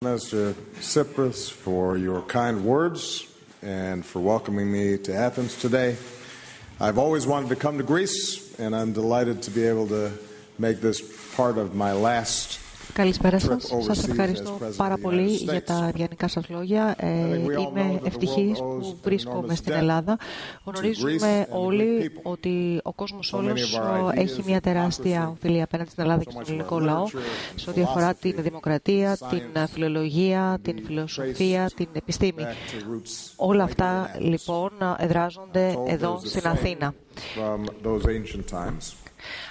Mr. Tsipras, for your kind words and for welcoming me to Athens today. I've always wanted to come to Greece, and I'm delighted to be able to make this part of my last. Καλησπέρα σας. Σας ευχαριστώ πάρα πολύ για τα ευγενικά σας λόγια. Είμαι ευτυχής που βρίσκομαι στην Ελλάδα. Γνωρίζουμε όλοι ότι ο κόσμος όλος έχει μια τεράστια οφειλία απέναντι στην Ελλάδα και στον ελληνικό λαό σε ό,τι αφορά την δημοκρατία, την φιλολογία, την φιλοσοφία, την επιστήμη. Όλα αυτά λοιπόν εδράζονται εδώ στην Αθήνα.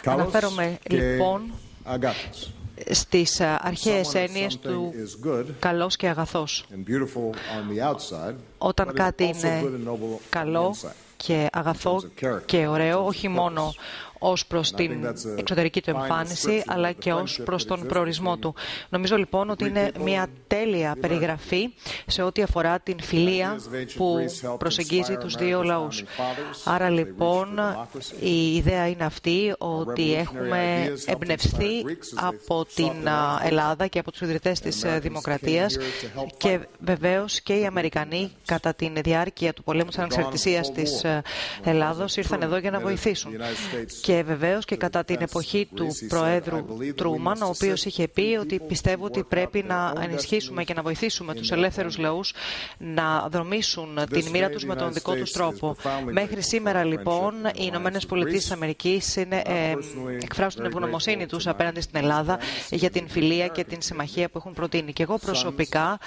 Αναφέρομαι λοιπόν στις αρχαίες έννοιες του καλός και αγαθός. Όταν κάτι είναι καλό και αγαθό και ωραίο, όχι μόνο ως προς την εξωτερική του εμφάνιση, αλλά και ως προς τον προορισμό του. Νομίζω λοιπόν ότι είναι μια τέλεια περιγραφή σε ό,τι αφορά την φιλία που προσεγγίζει τους δύο λαούς. Άρα λοιπόν η ιδέα είναι αυτή, ότι έχουμε εμπνευστεί από την Ελλάδα και από τους ιδρυτές της δημοκρατίας, και βεβαίως και οι Αμερικανοί κατά τη διάρκεια του πολέμου της ανεξαρτησίας της Ελλάδος ήρθαν εδώ για να βοηθήσουν. Και βεβαίως και κατά την εποχή του Προέδρου Τρούμαν, ο οποίος είχε πει ότι πιστεύω ότι πρέπει να ενισχύσουμε και να βοηθήσουμε τους ελεύθερους λαούς να δρομήσουν την μοίρα τους με τον δικό τους τρόπο. Μέχρι σήμερα λοιπόν οι Ηνωμένες Πολιτείες της Αμερικής εκφράζουν την ευγνωμοσύνη τους απέναντι στην Ελλάδα για την φιλία και την συμμαχία που έχουν προτείνει. Και εγώ προσωπικά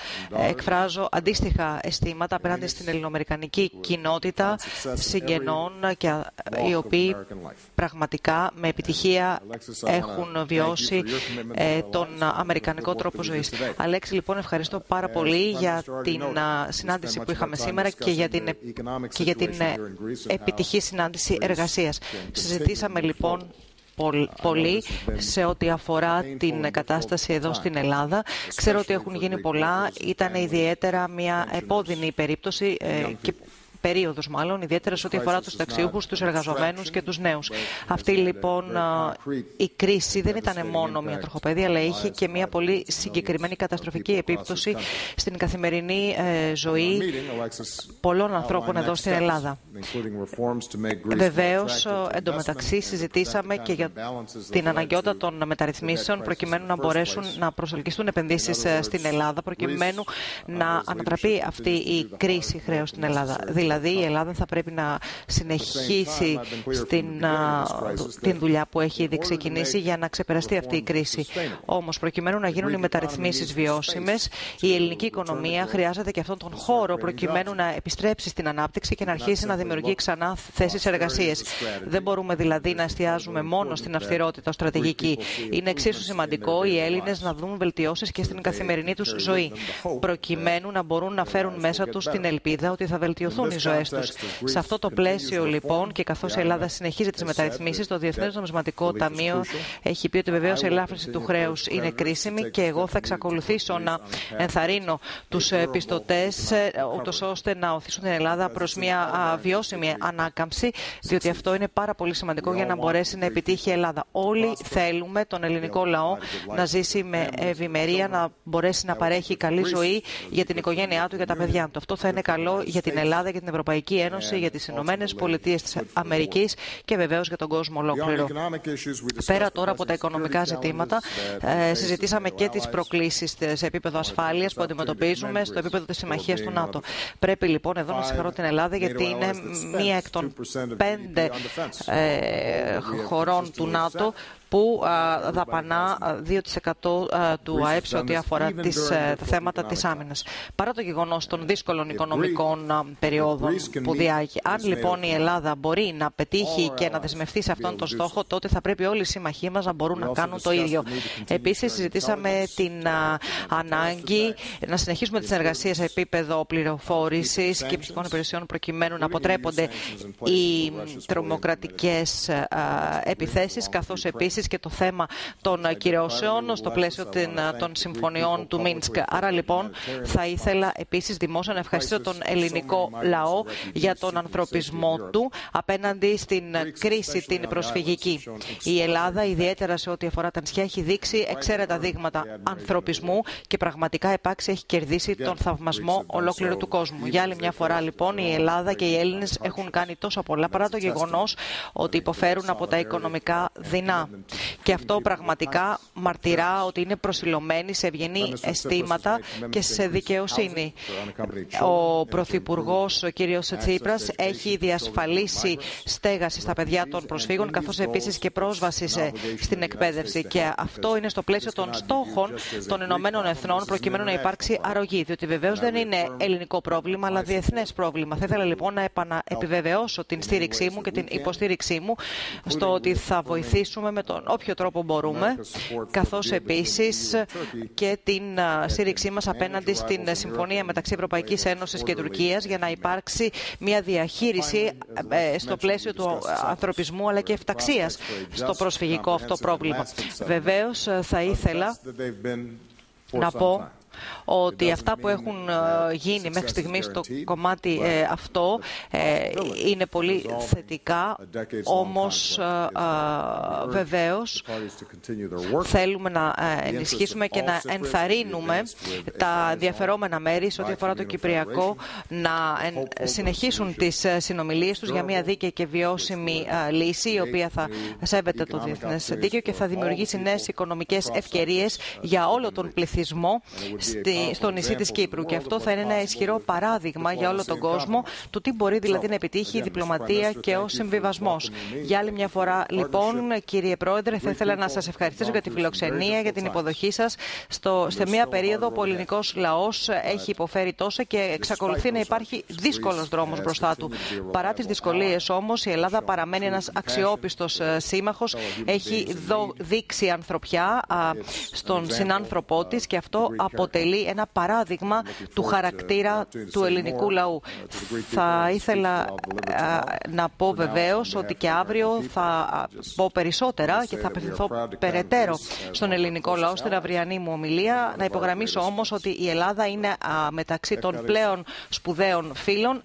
εκφράζω αντίστοιχα αισθήματα απέναντι στην ελληνοαμερικανική κοινότητα συγγενών, και οι οποίοι πραγματικά με επιτυχία έχουν βιώσει τον αμερικανικό τρόπο ζωής. Αλέξη, λοιπόν, ευχαριστώ πάρα πολύ για την συνάντηση που είχαμε σήμερα και για την επιτυχή συνάντηση εργασίας. Συζητήσαμε λοιπόν πολύ σε ό,τι αφορά την κατάσταση εδώ στην Ελλάδα. Ξέρω ότι έχουν γίνει πολλά. Ήταν ιδιαίτερα μια επώδυνη περίπτωση και περίοδος μάλλον, ιδιαίτερα σε ό,τι αφορά τους ταξιούχους, τους εργαζομένους και τους νέους. Αυτή λοιπόν η κρίση δεν ήταν μόνο μια τροχοπέδια, αλλά είχε και μια πολύ συγκεκριμένη καταστροφική επίπτωση στην καθημερινή ζωή πολλών ανθρώπων εδώ στην Ελλάδα. Βεβαίως, εντωμεταξύ συζητήσαμε και για την αναγκαιότητα των μεταρρυθμίσεων προκειμένου να μπορέσουν να προσελκυστούν επενδύσεις στην Ελλάδα, προκειμένου να ανατραπεί αυτή η κρίση χρέους στην Ελλάδα. Δηλαδή η Ελλάδα θα πρέπει να συνεχίσει την δουλειά που έχει ήδη ξεκινήσει για να ξεπεραστεί αυτή η κρίση. Όμως προκειμένου να γίνουν οι μεταρρυθμίσεις βιώσιμες, η ελληνική οικονομία χρειάζεται και αυτόν τον χώρο προκειμένου να επιστρέψει στην ανάπτυξη και να αρχίσει να δημιουργεί ξανά θέσεις εργασίας. Δεν μπορούμε δηλαδή να εστιάζουμε μόνο στην αυστηρότητα ως στρατηγική. Είναι εξίσου σημαντικό οι Έλληνες να δουν βελτιώσεις και στην καθημερινή τους ζωή, προκειμένου να μπορούν να φέρουν μέσα τους την ελπίδα ότι θα βελτιωθούν οι ζωές τους. Σε αυτό το πλαίσιο λοιπόν, και καθώς η Ελλάδα συνεχίζει τις μεταρρυθμίσεις, το Διεθνές Νομισματικό Ταμείο έχει πει ότι βεβαίως η ελάφρυνση του χρέους είναι κρίσιμη, και εγώ θα εξακολουθήσω να ενθαρρύνω τους πιστωτές ούτως ώστε να οθήσουν την Ελλάδα προς μια βιώσιμη ανάκαμψη, διότι αυτό είναι πάρα πολύ σημαντικό για να μπορέσει να επιτύχει η Ελλάδα. Όλοι θέλουμε τον ελληνικό λαό να ζήσει με ευημερία, να μπορέσει να παρέχει καλή ζωή για την οικογένειά του, για τα παιδιά του. Αυτό θα είναι καλό για την Ελλάδα, για την Ευρωπαϊκή Ένωση, για τις Ηνωμένες Πολιτείες της Αμερικής και βεβαίως για τον κόσμο ολόκληρο. Πέρα τώρα από τα οικονομικά ζητήματα, συζητήσαμε και τις προκλήσεις σε επίπεδο ασφάλειας που αντιμετωπίζουμε στο επίπεδο της συμμαχίας του ΝΑΤΟ. Πρέπει λοιπόν εδώ να συγχαρώ την Ελλάδα, γιατί είναι μία εκ των 5 χωρών του ΝΑΤΟ που δαπανά 2% του ΑΕΠ σε ό,τι αφορά τα θέματα της άμυνας. Παρά το γεγονός των δύσκολων οικονομικών περιόδων που διάγει. Αν λοιπόν η Ελλάδα μπορεί να πετύχει και να δεσμευτεί σε αυτόν τον στόχο, τότε θα πρέπει όλοι οι σύμμαχοί μας να μπορούν να κάνουν το ίδιο. Επίσης, συζητήσαμε την ανάγκη να συνεχίσουμε τις συνεργασίες σε επίπεδο πληροφόρησης και μυστικών υπηρεσιών, προκειμένου να αποτρέπονται οι τρομοκρατικές επιθέσεις, καθώς επίσης επίσης και το θέμα των κυρώσεων στο πλαίσιο των συμφωνιών του Μίνσκ. Άρα λοιπόν θα ήθελα επίσης δημόσια να ευχαριστήσω τον ελληνικό λαό για τον ανθρωπισμό του απέναντι στην κρίση την προσφυγική. Η Ελλάδα, ιδιαίτερα σε ό,τι αφορά τα νησιά, έχει δείξει εξαίρετα δείγματα ανθρωπισμού και πραγματικά επάξια έχει κερδίσει τον θαυμασμό ολόκληρου του κόσμου. Για άλλη μια φορά λοιπόν η Ελλάδα και οι Έλληνες έχουν κάνει τόσα πολλά παρά το γεγονός ότι υποφέρουν από τα οικονομικά δεινά. Και αυτό πραγματικά μαρτυρά ότι είναι προσιλωμένοι σε ευγενή αισθήματα και σε δικαιοσύνη. Ο Πρωθυπουργός, ο κ. Τσίπρας, έχει διασφαλίσει στέγαση στα παιδιά των προσφύγων, καθώς επίσης και πρόσβαση στην εκπαίδευση. Και αυτό είναι στο πλαίσιο των στόχων των Ηνωμένων Εθνών, προκειμένου να υπάρξει αρρωγή. Διότι βεβαίως δεν είναι ελληνικό πρόβλημα, αλλά διεθνές πρόβλημα. Θα ήθελα λοιπόν να επιβεβαιώσω την στήριξή μου και την υποστήριξή μου στο ότι θα βοηθήσουμε με τον όποιο τρόπο μπορούμε, καθώς επίσης και την στήριξή μας απέναντι στην συμφωνία μεταξύ Ευρωπαϊκής Ένωσης και Τουρκίας για να υπάρξει μια διαχείριση στο πλαίσιο του ανθρωπισμού αλλά και εφταξίας στο προσφυγικό αυτό πρόβλημα. Βεβαίως θα ήθελα να πω ότι αυτά που έχουν γίνει μέχρι στιγμής στο κομμάτι αυτό είναι πολύ θετικά, όμως βεβαίως θέλουμε να ενισχύσουμε και να ενθαρρύνουμε τα ενδιαφερόμενα μέρη σε ό,τι αφορά το Κυπριακό να συνεχίσουν τις συνομιλίες τους για μια δίκαιη και βιώσιμη λύση, η οποία θα σέβεται το διεθνές δίκαιο και θα δημιουργήσει νέες οικονομικές ευκαιρίες για όλο τον πληθυσμό στο νησί της Κύπρου. Και αυτό θα είναι ένα ισχυρό παράδειγμα για όλο τον κόσμο του τι μπορεί δηλαδή να επιτύχει η διπλωματία και ο συμβιβασμός. Για άλλη μια φορά λοιπόν, κύριε Πρόεδρε, θα ήθελα να σας ευχαριστήσω για τη φιλοξενία, για την υποδοχή σας σε μια περίοδο που ο ελληνικός λαός έχει υποφέρει τόσο και εξακολουθεί να υπάρχει δύσκολος δρόμος μπροστά του. Παρά τις δυσκολίες όμως, η Ελλάδα παραμένει ένας αξιόπιστος σύμμαχος, έχει δείξει ανθρωπιά στον συνάνθρωπό της και αυτό αποτελεί ένα παράδειγμα του χαρακτήρα του ελληνικού λαού. Θα ήθελα να πω βεβαίως ότι και αύριο θα πω περισσότερα και θα απευθυνθώ περαιτέρω στον ελληνικό λαό στην αυριανή μου ομιλία. Να υπογραμμίσω όμως ότι η Ελλάδα είναι μεταξύ των πλέον σπουδαίων φίλων